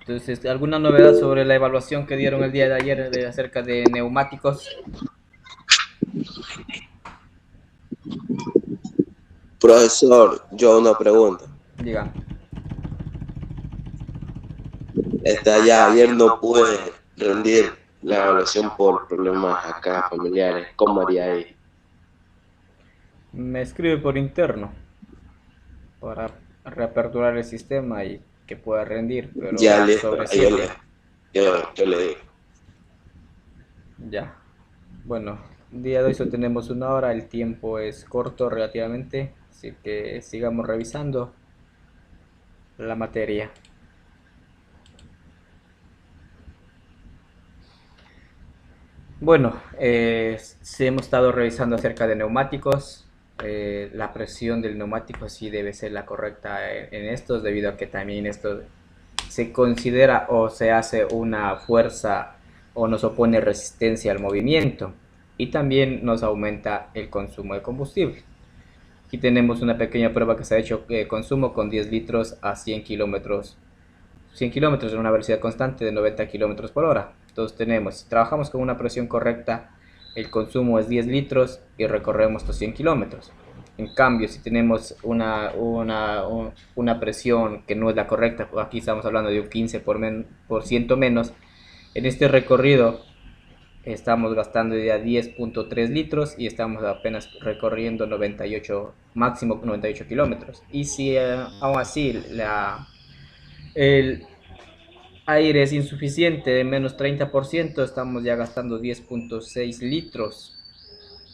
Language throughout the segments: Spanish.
Entonces, ¿alguna novedad sobre la evaluación que dieron el día de ayer acerca de neumáticos? Profesor, yo una pregunta. Diga. Ya ayer no pude rendir la evaluación por problemas acá familiares. ¿Cómo haría ahí? Me escribe por interno para reaperturar el sistema y que pueda rendir, pero Ya listo, sobre ahí 7. yo le digo. Ya. Bueno, el día de hoy solo tenemos una hora, el tiempo es corto relativamente, así que sigamos revisando la materia. Bueno, sí hemos estado revisando acerca de neumáticos. La presión del neumático sí debe ser la correcta en estos, debido a que también esto se considera o se hace una fuerza o nos opone resistencia al movimiento y también nos aumenta el consumo de combustible. Aquí tenemos una pequeña prueba que se ha hecho consumo con 10 litros a 100 kilómetros en una velocidad constante de 90 kilómetros por hora. Entonces tenemos, si trabajamos con una presión correcta, el consumo es 10 litros y recorremos los 100 kilómetros. En cambio, si tenemos una presión que no es la correcta, aquí estamos hablando de un 15% menos, en este recorrido estamos gastando ya 10.3 litros y estamos apenas recorriendo 98, máximo 98 kilómetros. Y si aún así el aire es insuficiente, de menos 30%, estamos ya gastando 10.6 litros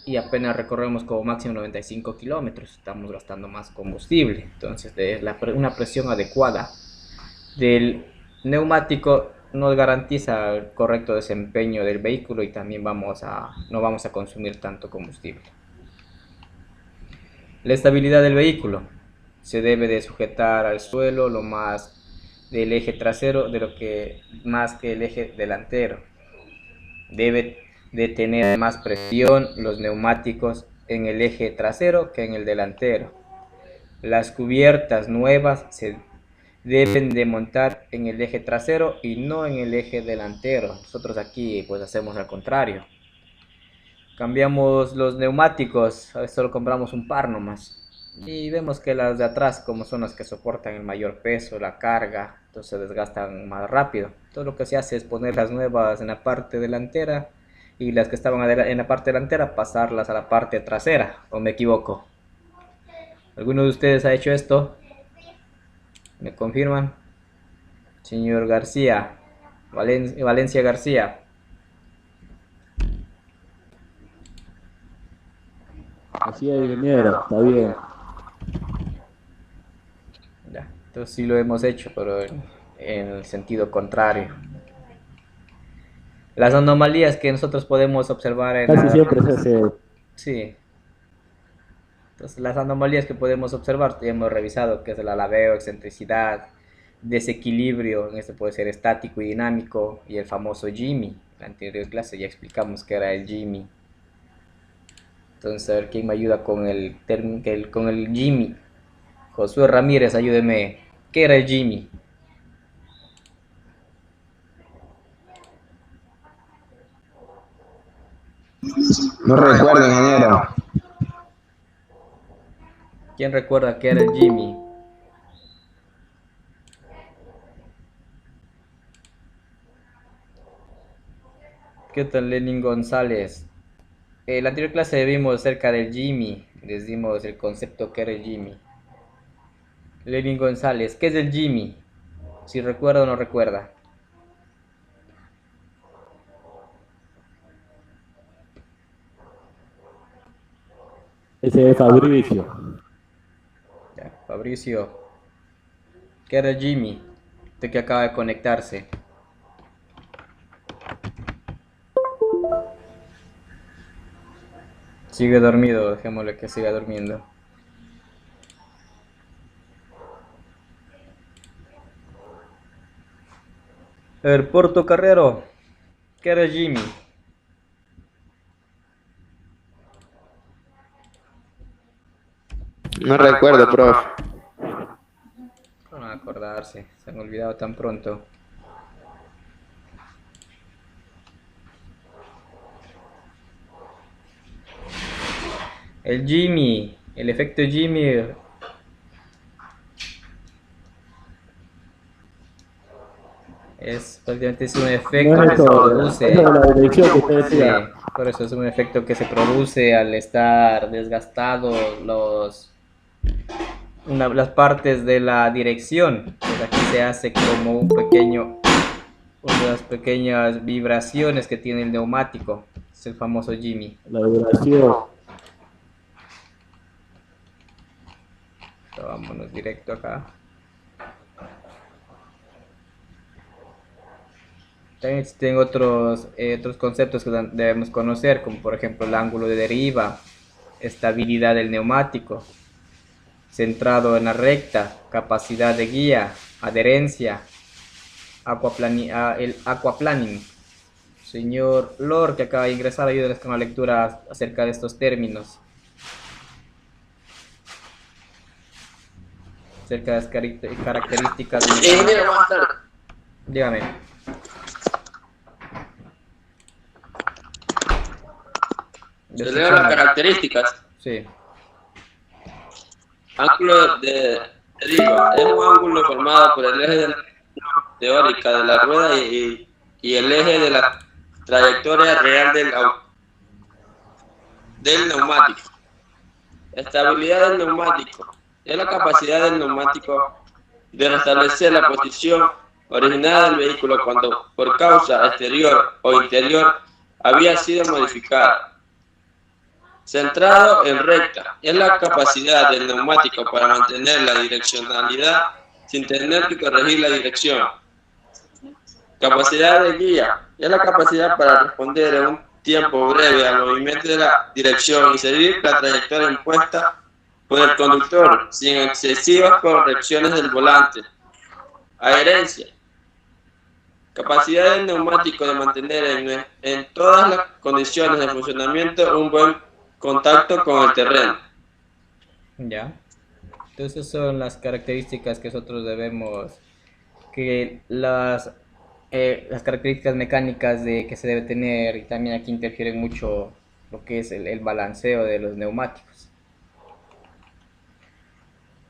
y apenas recorremos como máximo 95 kilómetros, estamos gastando más combustible. Entonces, una presión adecuada del neumático nos garantiza el correcto desempeño del vehículo y también no vamos a consumir tanto combustible. La estabilidad del vehículo se debe de sujetar al suelo lo más del eje trasero de lo que más que el eje delantero. Debe de tener más presión los neumáticos en el eje trasero que en el delantero. Las cubiertas nuevas se deben de montar en el eje trasero y no en el eje delantero. Nosotros aquí pues hacemos al contrario. Cambiamos los neumáticos, a veces solo compramos un par nomás. Y vemos que las de atrás, como son las que soportan el mayor peso, la carga, entonces se desgastan más rápido. Todo lo que se hace es poner las nuevas en la parte delantera y las que estaban en la parte delantera pasarlas a la parte trasera, ¿o me equivoco? ¿Alguno de ustedes ha hecho esto? ¿Me confirman? Señor García, Valencia García. Así es, ingeniero, está bien. Ya, entonces sí lo hemos hecho, pero en el sentido contrario. Las anomalías que nosotros podemos observar en Casi la... siempre se hace. Sí, entonces las anomalías que podemos observar, ya hemos revisado, que es el alabeo, excentricidad, desequilibrio, en este puede ser estático y dinámico, y el famoso Jimmy. En la anterior clase ya explicamos que era el Jimmy. Entonces, a ver quién me ayuda con el Jimmy. Josué Ramírez, ayúdeme. ¿Qué era el Jimmy? No recuerdo, ingeniero. ¿Quién recuerda qué era el Jimmy? ¿Qué tal Lenin González? En la anterior clase vimos acerca del Jimmy, les dimos el concepto que era el Jimmy. Lenin González, ¿qué es el Jimmy? Si recuerda o no recuerda. Ese es Fabricio. Ya, Fabricio, ¿qué era el Jimmy? Usted que acaba de conectarse. Sigue dormido, dejémosle que siga durmiendo. El Porto Carrero, ¿qué era el Jimmy? No recuerdo, profe. No acordarse, se han olvidado tan pronto. El Jimmy, el efecto Jimmy es prácticamente es un efecto No es que se eso, eso produce. de la dirección que usted Sí, decía. por eso es un efecto que se produce al estar desgastados las partes de la dirección. Pues aquí se hace como unas pequeñas vibraciones que tiene el neumático. Es el famoso Jimmy. La vibración. Vámonos directo acá. También existen otros conceptos que debemos conocer, como por ejemplo el ángulo de deriva, estabilidad del neumático, centrado en la recta, capacidad de guía, adherencia, el aquaplaning. Señor Lord, que acaba de ingresar, ayúdenos con la lectura acerca de estos términos, acerca de las características de Ingeniero, buenas tardes. Dígame. Se leo las características. Sí. Ángulo de deriva. Es un ángulo formado por el eje de la teórica de la rueda y el eje de la trayectoria real del neumático. Estabilidad del neumático. Es la capacidad del neumático de restablecer la posición original del vehículo cuando por causa exterior o interior había sido modificada. Centrado en recta, es la capacidad del neumático para mantener la direccionalidad sin tener que corregir la dirección. Capacidad de guía, es la capacidad para responder en un tiempo breve al movimiento de la dirección y seguir la trayectoria impuesta por el conductor sin excesivas correcciones del volante. Adherencia, capacidad del neumático de mantener en todas las condiciones de funcionamiento un buen contacto con el terreno. Ya. Entonces son las características que nosotros debemos, que las características mecánicas que se debe tener, y también aquí interfieren mucho lo que es el balanceo de los neumáticos.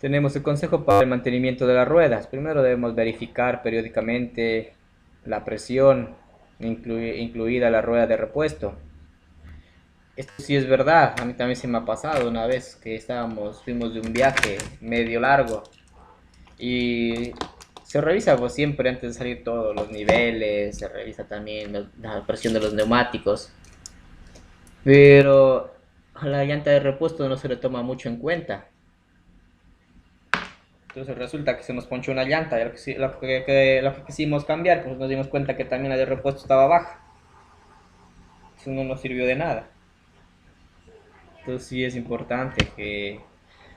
Tenemos el consejo para el mantenimiento de las ruedas. Primero debemos verificar periódicamente la presión, incluida la rueda de repuesto. Esto sí es verdad, a mí también se me ha pasado una vez que fuimos de un viaje medio largo y se revisa pues, siempre antes de salir todos los niveles, se revisa también la presión de los neumáticos, pero a la llanta de repuesto no se le toma mucho en cuenta. Entonces resulta que se nos ponchó una llanta y lo que quisimos cambiar, pues nos dimos cuenta que también la de repuesto estaba baja. Eso no nos sirvió de nada. Entonces sí es importante que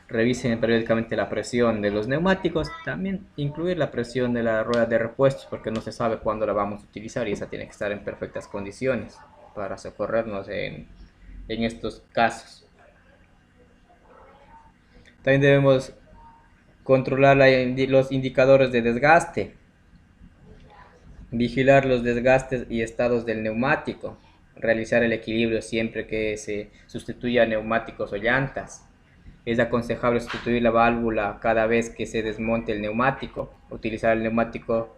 revisen periódicamente la presión de los neumáticos, también incluir la presión de la rueda de repuestos porque no se sabe cuándo la vamos a utilizar y esa tiene que estar en perfectas condiciones para socorrernos en estos casos. También debemos controlar los indicadores de desgaste, vigilar los desgastes y estados del neumático, realizar el equilibrio siempre que se sustituya neumáticos o llantas. Es aconsejable sustituir la válvula cada vez que se desmonte el neumático, utilizar el neumático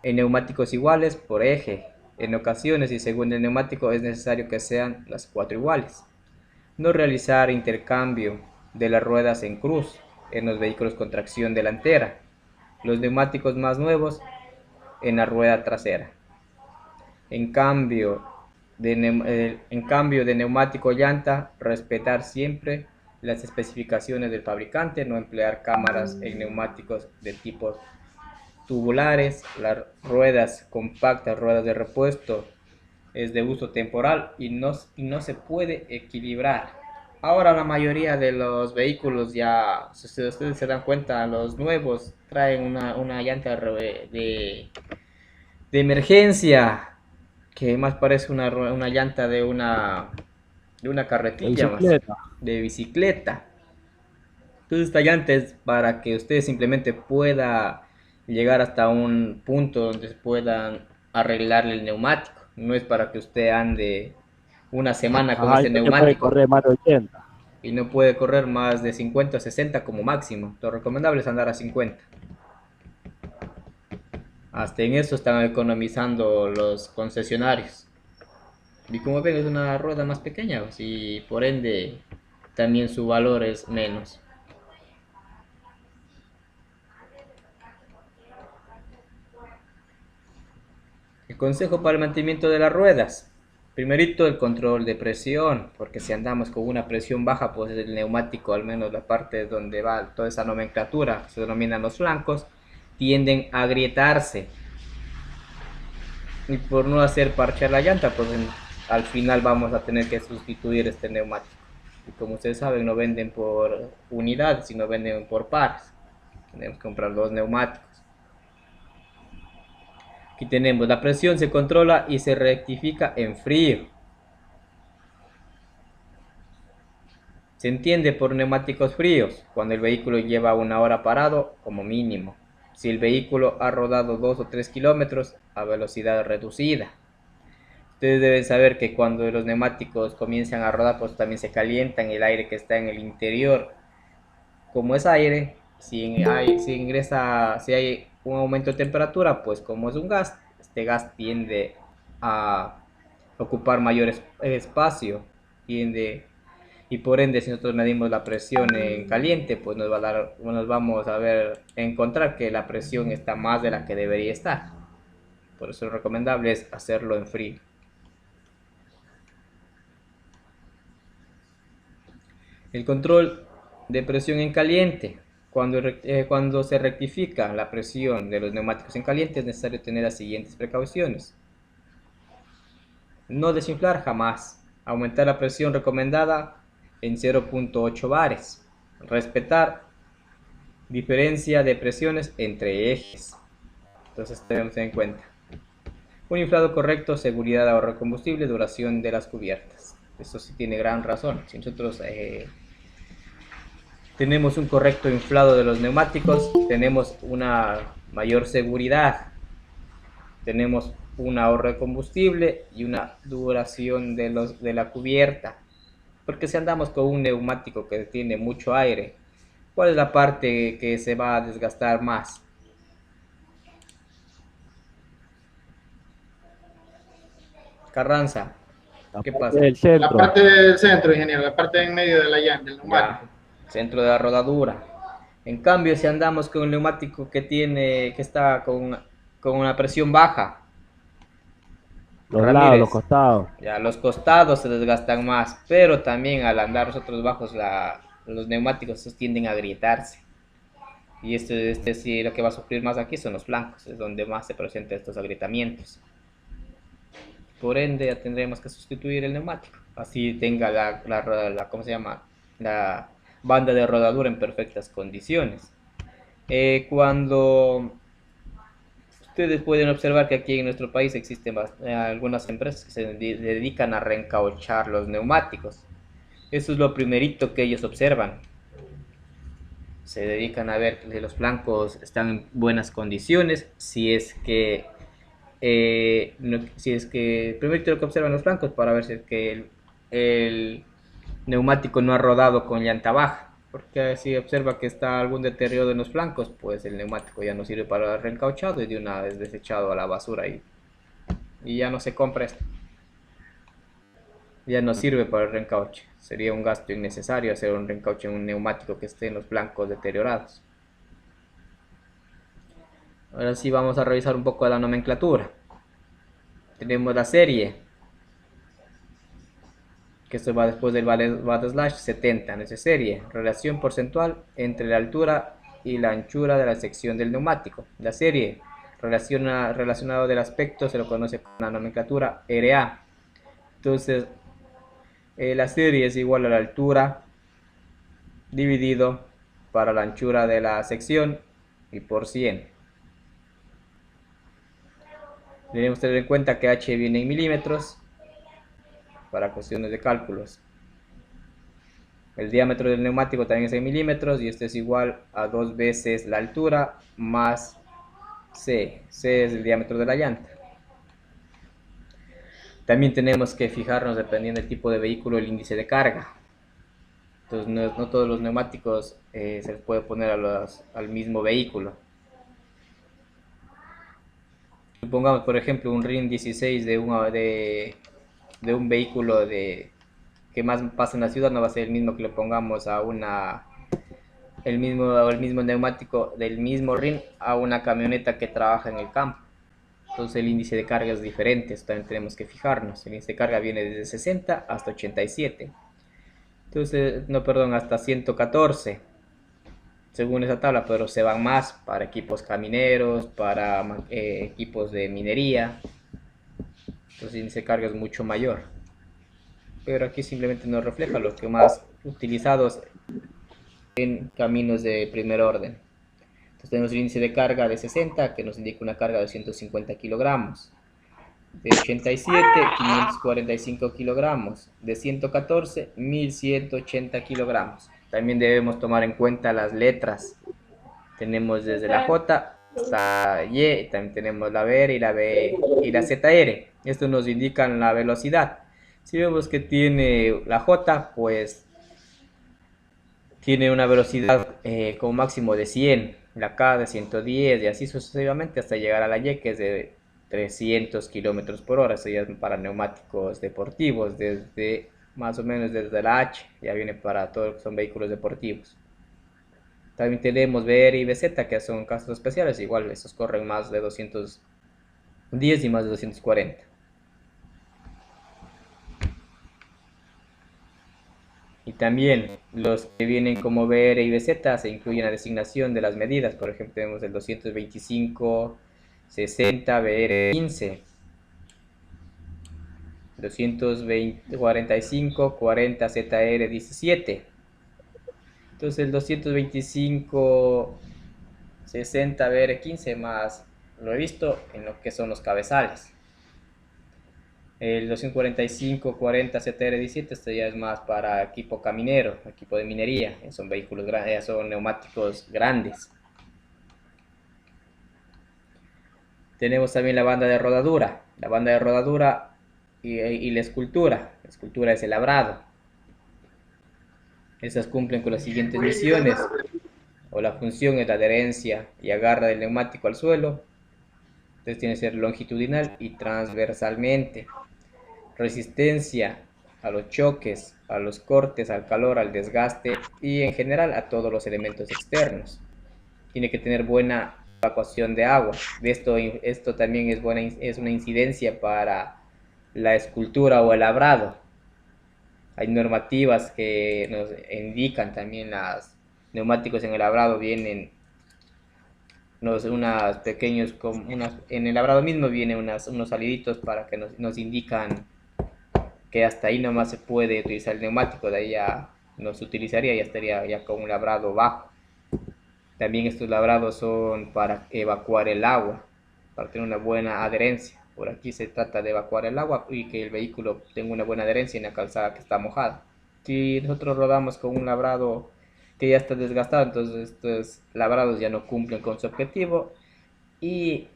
en neumáticos iguales por eje. En ocasiones y según el neumático es necesario que sean las 4 iguales. No realizar intercambio de las ruedas en cruz en los vehículos con tracción delantera. Los neumáticos más nuevos en la rueda trasera. En cambio de neumático llanta, respetar siempre las especificaciones del fabricante, no emplear cámaras en neumáticos de tipo tubulares, las ruedas compactas, ruedas de repuesto, es de uso temporal y no se puede equilibrar. Ahora la mayoría de los vehículos ya, si ustedes se dan cuenta, los nuevos traen una llanta de emergencia, que más parece una llanta de una carretilla, de bicicleta. Entonces esta llanta es para que usted simplemente pueda llegar hasta un punto donde puedan arreglarle el neumático. No es para que usted ande una semana con ese Ya que puede neumático. correr más de 80. y no puede correr más de 50 o 60 como máximo. Lo recomendable es andar a 50. Hasta en eso están economizando los concesionarios. Y como ven, es una rueda más pequeña, y por ende también su valor es menos. El consejo para el mantenimiento de las ruedas. Primerito, el control de presión, porque si andamos con una presión baja, pues el neumático, al menos la parte donde va toda esa nomenclatura, se denominan los flancos, tienden a agrietarse. Y por no hacer parchar la llanta, pues al final vamos a tener que sustituir este neumático. Y como ustedes saben, no venden por unidad, sino venden por pares. Tenemos que comprar 2 neumáticos. Aquí tenemos, la presión se controla y se rectifica en frío. Se entiende por neumáticos fríos cuando el vehículo lleva 1 hora parado como mínimo. Si el vehículo ha rodado 2 o 3 kilómetros a velocidad reducida. Ustedes deben saber que cuando los neumáticos comienzan a rodar, pues también se calientan el aire que está en el interior. Como es aire, si hay un aumento de temperatura, pues como es un gas, este gas tiende a ocupar mayor espacio, y por ende, si nosotros medimos la presión en caliente, pues nos vamos a encontrar que la presión está más de la que debería estar. Por eso lo recomendable es hacerlo en frío. El control de presión en caliente. Cuando se rectifica la presión de los neumáticos en caliente, es necesario tener las siguientes precauciones. No desinflar jamás. Aumentar la presión recomendada en 0.8 bares. Respetar diferencia de presiones entre ejes. Entonces tenemos en cuenta. Un inflado correcto, seguridad, ahorro de combustible, duración de las cubiertas. Eso sí tiene gran razón. Si nosotros tenemos un correcto inflado de los neumáticos, tenemos una mayor seguridad, tenemos un ahorro de combustible y una duración de la cubierta. Porque si andamos con un neumático que tiene mucho aire, ¿cuál es la parte que se va a desgastar más? Carranza, ¿qué pasa? Del centro. La parte del centro, ingeniero, la parte en medio de la llanta, del neumático. Ya, centro de la rodadura. En cambio, si andamos con un neumático que está con una presión baja, Los Ramírez, lados, los costados. ya los costados se desgastan más, pero también al andar nosotros bajos, los neumáticos tienden a agrietarse. Y sí, lo que va a sufrir más aquí son los flancos, es donde más se presentan estos agrietamientos. Por ende, tendremos que sustituir el neumático, así tenga ¿cómo se llama? La banda de rodadura en perfectas condiciones. Cuando ustedes pueden observar que aquí en nuestro país existen algunas empresas que se dedican a reencauchar los neumáticos. Eso es lo primerito que ellos observan. Se dedican a ver que los flancos están en buenas condiciones, si es que primero lo que observan los flancos para ver si es que el neumático no ha rodado con llanta baja, porque si observa que está algún deterioro en los flancos, pues el neumático ya no sirve para el reencauchado y de una vez desechado a la basura, y ya no se compra esto, ya no sirve para el reencauche. Sería un gasto innecesario hacer un reencauche en un neumático que esté en los flancos deteriorados. Ahora sí vamos a revisar un poco de la nomenclatura. Tenemos la serie, que esto va después del /70, en esa serie, relación porcentual entre la altura y la anchura de la sección del neumático. La serie relacionado del aspecto se lo conoce con la nomenclatura RA. Entonces, la serie es igual a la altura dividido para la anchura de la sección y por 100. Debemos tener en cuenta que H viene en milímetros para cuestiones de cálculos. El diámetro del neumático también es en milímetros y este es igual a 2 veces la altura más C. C es el diámetro de la llanta. También tenemos que fijarnos, dependiendo del tipo de vehículo, el índice de carga. Entonces no todos los neumáticos se les puede poner al mismo vehículo. Supongamos, por ejemplo, un RIN 16 de un vehículo que más pasa en la ciudad, no va a ser el mismo que le pongamos el mismo neumático del mismo RIN a una camioneta que trabaja en el campo. Entonces el índice de carga es diferente, eso también tenemos que fijarnos. El índice de carga viene desde 60 hasta 87. Entonces, no, perdón, hasta 114, según esa tabla, pero se van más para equipos camineros, para equipos de minería. Entonces el índice de carga es mucho mayor. Pero aquí simplemente nos refleja los que más utilizados en caminos de primer orden. Entonces tenemos el índice de carga de 60, que nos indica una carga de 150 kilogramos. De 87, 545 kilogramos. De 114, 1180 kilogramos. También debemos tomar en cuenta las letras. Tenemos desde la J hasta Y, también tenemos la BR y la B y la ZR. Estos nos indican la velocidad. Si vemos que tiene la J, pues tiene una velocidad como máximo de 100, la K de 110 y así sucesivamente hasta llegar a la Y, que es de 300 kilómetros por hora. Eso ya es para neumáticos deportivos, desde más o menos desde la H, ya viene para todos los que son vehículos deportivos. También tenemos BR y BZ, que son casos especiales, igual estos corren más de 210 y más de 240. Y también los que vienen como BR y BZ se incluyen la designación de las medidas. Por ejemplo, tenemos el 225 60 BR 15, 245 40 ZR 17. Entonces el 225 60 BR 15 más lo he visto en lo que son los cabezales. El 245 40 ZR 17, esto ya es más para equipo caminero, equipo de minería, son vehículos grandes, son neumáticos grandes. Tenemos también la banda de rodadura. La banda de rodadura y la escultura. La escultura es el labrado. Estas cumplen con las siguientes misiones. O la función es la adherencia y agarra del neumático al suelo. Entonces tiene que ser longitudinal y transversalmente. Resistencia a los choques, a los cortes, al calor, al desgaste y en general a todos los elementos externos. Tiene que tener buena evacuación de agua. Esto también es una incidencia para la escultura o el labrado. Hay normativas que nos indican también los neumáticos en el labrado vienen unas pequeños, en el labrado mismo vienen unos saliditos para que nos indican que hasta ahí nomás se puede utilizar el neumático, de ahí ya no se utilizaría, ya estaría ya con un labrado bajo. También estos labrados son para evacuar el agua, para tener una buena adherencia. Por aquí se trata de evacuar el agua y que el vehículo tenga una buena adherencia en la calzada que está mojada. Si nosotros rodamos con un labrado que ya está desgastado, entonces estos labrados ya no cumplen con su objetivo y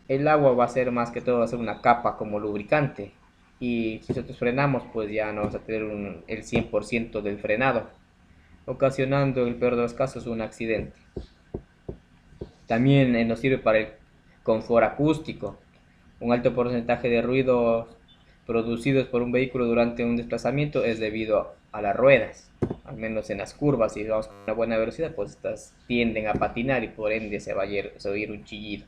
el agua va a ser más que todo, va a ser una capa como lubricante. Y si nosotros frenamos, pues ya no vamos a tener el 100% del frenado, ocasionando en el peor de los casos un accidente. También nos sirve para el confort acústico. Un alto porcentaje de ruidos producidos por un vehículo durante un desplazamiento es debido a las ruedas, al menos en las curvas. Si vamos con una buena velocidad, pues estas tienden a patinar y por ende se va a oír un chillido.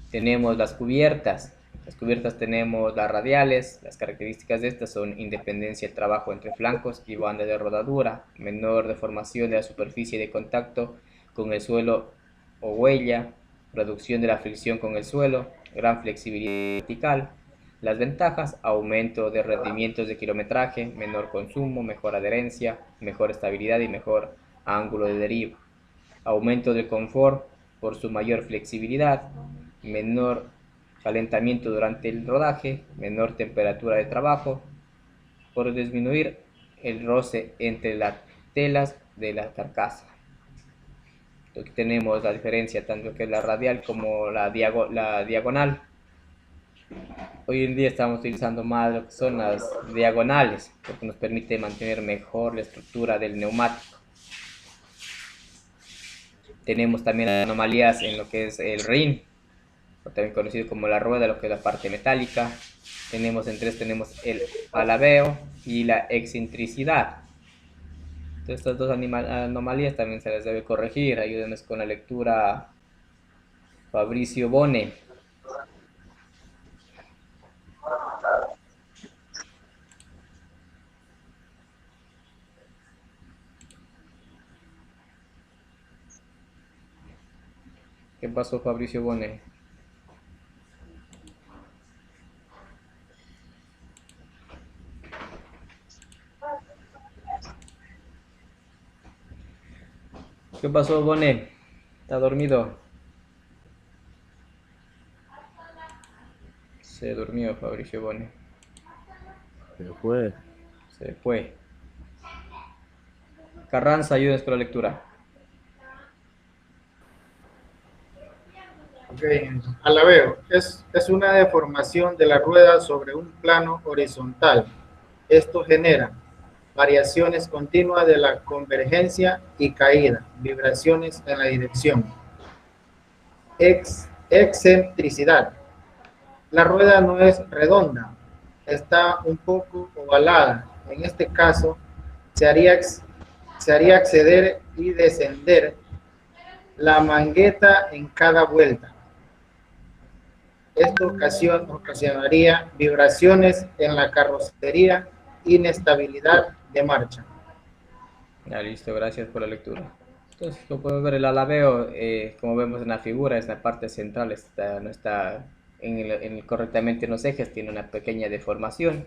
Tenemos las cubiertas. Las cubiertas tenemos las radiales. Las características de estas son independencia del trabajo entre flancos y banda de rodadura, menor deformación de la superficie de contacto con el suelo o huella, reducción de la fricción con el suelo, gran flexibilidad vertical. Las ventajas: aumento de rendimientos de kilometraje, menor consumo, mejor adherencia, mejor estabilidad y mejor ángulo de deriva. Aumento del confort por su mayor flexibilidad, menor calentamiento durante el rodaje, menor temperatura de trabajo, por disminuir el roce entre las telas de la carcasa. Aquí tenemos la diferencia tanto que es la radial como la diagonal. hoy en día estamos utilizando más lo que son las diagonales, porque nos permite mantener mejor la estructura del neumático. Tenemos también anomalías en lo que es el rin, o también conocido como la rueda, lo que es la parte metálica. Tenemos tenemos el alabeo y la excentricidad. Entonces, estas dos anomalías también se las debe corregir. Ayúdenos con la lectura, Fabricio Bone. ¿Qué pasó, Fabricio Bone? ¿Qué pasó, Bone? ¿Está dormido? Se durmió Fabricio Bone. Se fue. Se fue. Carranza, ayúdenos con la lectura. Ok, alabeo. Es una deformación de la rueda sobre un plano horizontal. Esto genera variaciones continuas de la convergencia y caída, vibraciones en la dirección. Excentricidad. La rueda no es redonda, está un poco ovalada. En este caso, se haría acceder y descender la mangueta en cada vuelta. Esto ocasionaría vibraciones en la carrocería, inestabilidad de marcha. Ya, listo, gracias por la lectura. Entonces, como podemos ver, el alabeo, como vemos en la figura, es la parte central, no está correctamente en los ejes, tiene una pequeña deformación.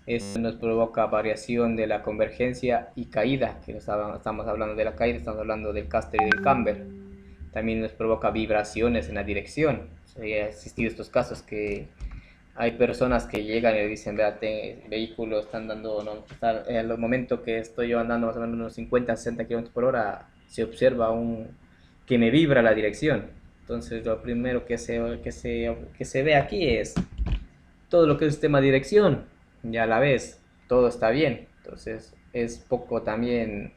Esto nos provoca variación de la convergencia y caída, que estamos hablando de la caída, estamos hablando del caster y del camber. También nos provoca vibraciones en la dirección. Han existido estos casos que hay personas que llegan y le dicen, vea, el vehículo están dando, no, al momento que estoy yo andando más o menos unos 50, 60 km por hora, se observa que me vibra la dirección. Entonces lo primero que se ve aquí es todo lo que es el sistema de dirección, y a la vez todo está bien. Entonces es poco también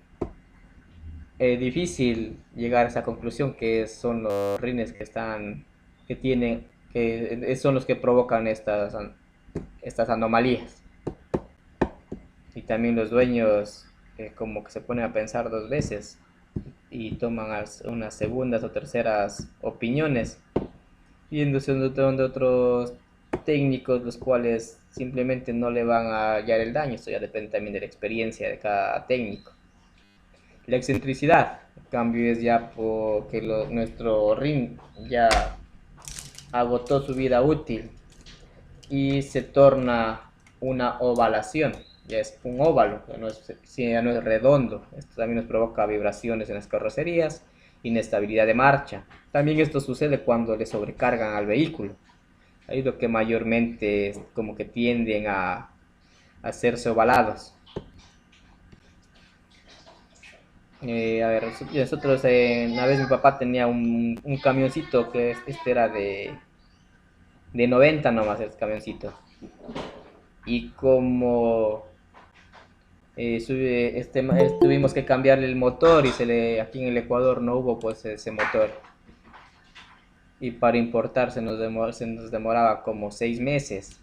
difícil llegar a esa conclusión que son los rines que son los que provocan estas anomalías. Y también los dueños como que se ponen a pensar dos veces y toman unas segundas o terceras opiniones, yéndose donde otros técnicos, los cuales simplemente no le van a hallar el daño. Esto ya depende también de la experiencia de cada técnico. La excentricidad, en cambio, es ya porque nuestro ring ya agotó su vida útil y se torna una ovalación, ya es un óvalo, ya no es redondo. Esto también nos provoca vibraciones en las carrocerías, inestabilidad de marcha. También esto sucede cuando le sobrecargan al vehículo. Ahí es lo que mayormente como que tienden a hacerse ovalados. A ver, nosotros una vez mi papá tenía un camioncito que este era de 90 nomás, el camioncito. Y como tuvimos que cambiarle el motor y aquí en el Ecuador no hubo pues ese motor. Y para importar se nos demoraba como 6 meses.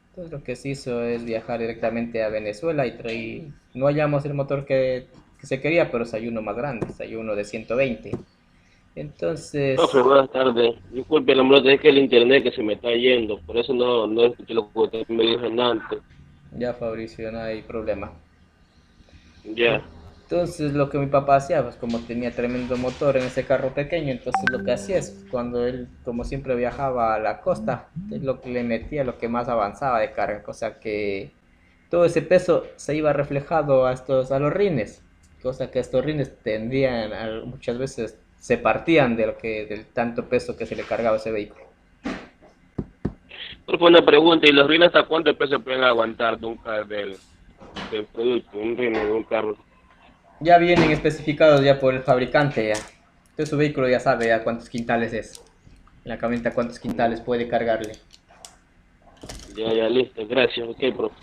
Entonces lo que se hizo es viajar directamente a Venezuela y no hallamos el motor que se quería, pero se hay uno más grande, se hay uno de 120. Entonces... Profe, buenas tardes. Disculpe la molestia, es que el internet que se me está yendo, por eso no escuché lo que usted me dijo antes. Ya, Fabricio, no hay problema. Ya. Entonces lo que mi papá hacía, pues como tenía tremendo motor en ese carro pequeño, entonces lo que hacía es, cuando él como siempre viajaba a la costa, es lo que le metía lo que más avanzaba de carga, cosa que todo ese peso se iba reflejado a los rines, cosa que estos rines muchas veces se partían del tanto peso que se le cargaba a ese vehículo. Profe, una pregunta, ¿y los rines hasta cuánto peso pueden aguantar de un carro del producto, un rine de un carro? Ya vienen especificados ya por el fabricante ya. Entonces su vehículo ya sabe a cuántos quintales es. La camioneta cuántos quintales puede cargarle. Ya, listo, gracias, ok, profe.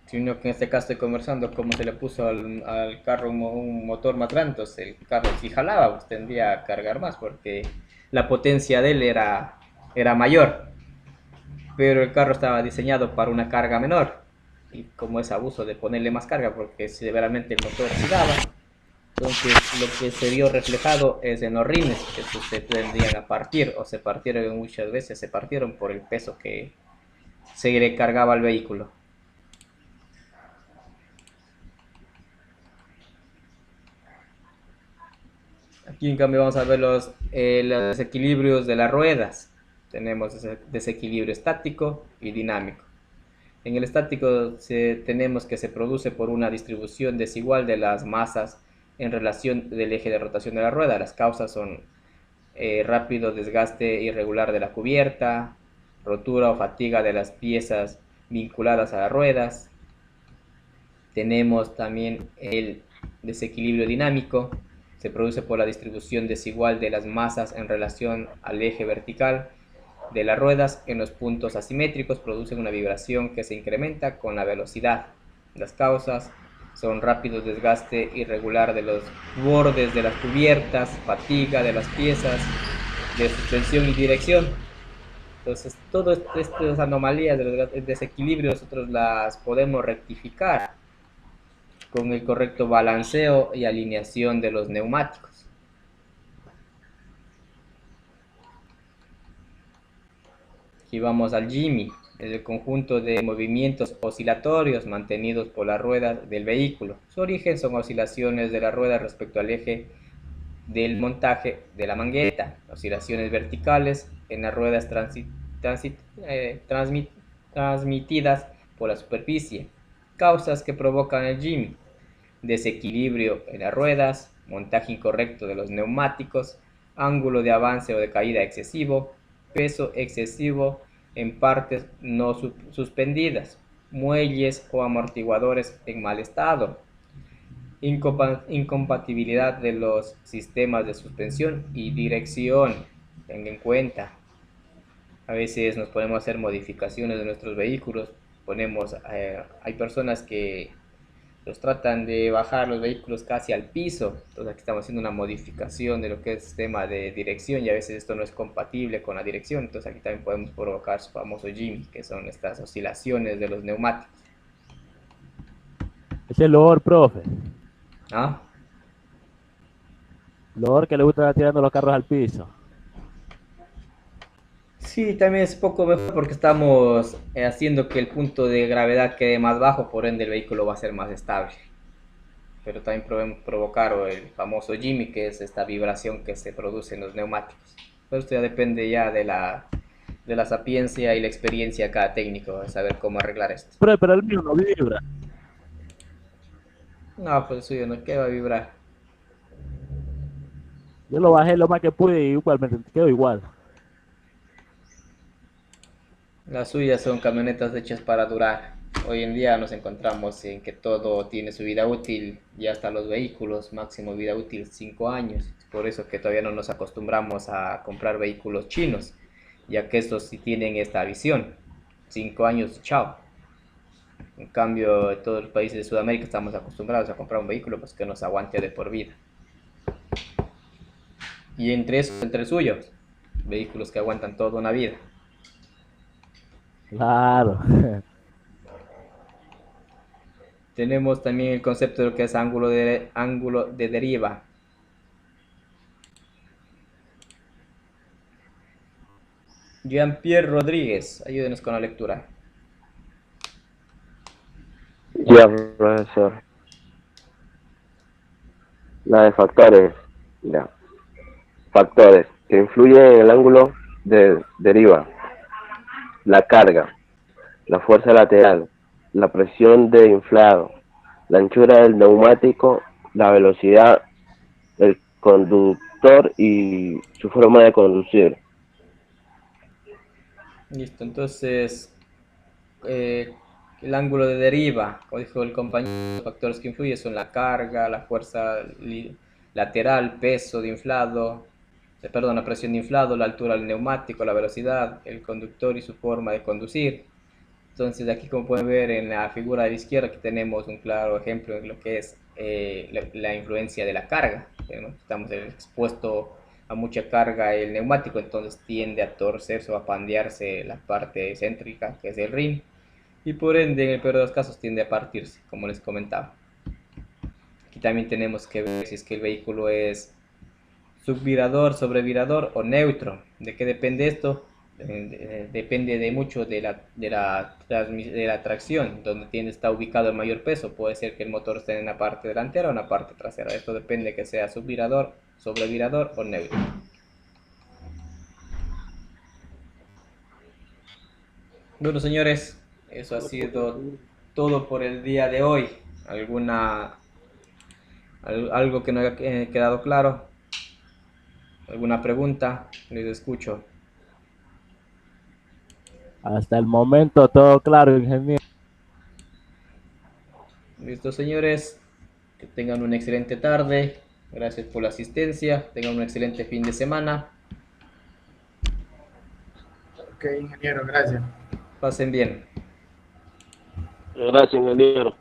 Sino que en este caso estoy conversando cómo se le puso al carro un motor más grande, entonces el carro si jalaba, pues tendría a cargar más porque la potencia de él era mayor, pero el carro estaba diseñado para una carga menor y como es abuso de ponerle más carga porque severamente el motor giraba, entonces lo que se vio reflejado es en los rines que pues, se tendrían a partir o se partieron muchas veces, se partieron por el peso que se le cargaba al vehículo. Aquí en cambio vamos a ver los desequilibrios de las ruedas. Tenemos desequilibrio estático y dinámico. En el estático tenemos que se produce por una distribución desigual de las masas en relación del eje de rotación de la rueda. Las causas son rápido desgaste irregular de la cubierta, rotura o fatiga de las piezas vinculadas a las ruedas. Tenemos también el desequilibrio dinámico, se produce por la distribución desigual de las masas en relación al eje vertical de las ruedas en los puntos asimétricos, producen una vibración que se incrementa con la velocidad. Las causas son rápido desgaste irregular de los bordes de las cubiertas, fatiga de las piezas de suspensión y dirección. Entonces, todas estas anomalías de los desequilibrios nosotros las podemos rectificar con el correcto balanceo y alineación de los neumáticos. Aquí vamos al Jimmy, es el conjunto de movimientos oscilatorios mantenidos por las ruedas del vehículo. Su origen son oscilaciones de la rueda respecto al eje del montaje de la mangueta, oscilaciones verticales en las ruedas transmitidas por la superficie, causas que provocan el Jimmy, desequilibrio en las ruedas, montaje incorrecto de los neumáticos, ángulo de avance o de caída excesivo, peso excesivo en partes no suspendidas, muelles o amortiguadores en mal estado, incompatibilidad de los sistemas de suspensión y dirección. Tenga en cuenta, a veces nos podemos hacer modificaciones de nuestros vehículos, hay personas que los tratan de bajar los vehículos casi al piso, entonces aquí estamos haciendo una modificación de lo que es sistema de dirección y a veces esto no es compatible con la dirección, entonces aquí también podemos provocar su famoso Jimmy, que son estas oscilaciones de los neumáticos. Es el olor, profe. ¿Ah? El olor que le gusta estar tirando los carros al piso. Sí, también es poco mejor porque estamos haciendo que el punto de gravedad quede más bajo, por ende el vehículo va a ser más estable. Pero también podemos provocar el famoso Jimmy, que es esta vibración que se produce en los neumáticos. Pero esto ya depende ya de la sapiencia y la experiencia de cada técnico, de saber cómo arreglar esto. Pero el mío no vibra. No, pues el suyo no, ¿qué va a vibrar? Yo lo bajé lo más que pude y igualmente quedó igual. Las suyas son camionetas hechas para durar. Hoy en día nos encontramos en que todo tiene su vida útil y hasta los vehículos, máximo vida útil 5 años. Por eso que todavía no nos acostumbramos a comprar vehículos chinos, ya que estos sí tienen esta visión. 5 años, chao. En cambio, en todos los países de Sudamérica estamos acostumbrados a comprar un vehículo pues, que nos aguante de por vida. Y entre suyos, vehículos que aguantan toda una vida. Claro. Tenemos también el concepto de lo que es ángulo de deriva. Jean-Pierre Rodríguez, ayúdenos con la lectura. Ya, profesor. La de factores. Ya. Factores que influyen en el ángulo de deriva. La carga, la fuerza lateral, la presión de inflado, la anchura del neumático, la velocidad del conductor y su forma de conducir. Listo, entonces el ángulo de deriva, como dijo el compañero, los factores que influyen son la carga, la fuerza lateral, peso de inflado, perdón, la presión de inflado, la altura del neumático, la velocidad, el conductor y su forma de conducir. Entonces aquí, como pueden ver en la figura de la izquierda, aquí tenemos un claro ejemplo de lo que es la influencia de la carga. Estamos expuestos a mucha carga el neumático, entonces tiende a torcerse o a pandearse la parte céntrica, que es el rin, y por ende, en el peor de los casos, tiende a partirse, como les comentaba. Aquí también tenemos que ver si es que el vehículo es subvirador, sobrevirador o neutro. ¿De qué depende esto? Depende de mucho de la tracción, donde está ubicado el mayor peso. Puede ser que el motor esté en la parte delantera o en la parte trasera. Esto depende de que sea subvirador, sobrevirador o neutro. Bueno, señores, eso ha sido todo por el día de hoy. Algo que no haya quedado claro? ¿Alguna pregunta? Les escucho. Hasta el momento todo claro, ingeniero. Listo, señores. Que tengan una excelente tarde. Gracias por la asistencia. Tengan un excelente fin de semana. Ok, ingeniero, gracias. Pasen bien. Gracias, ingeniero.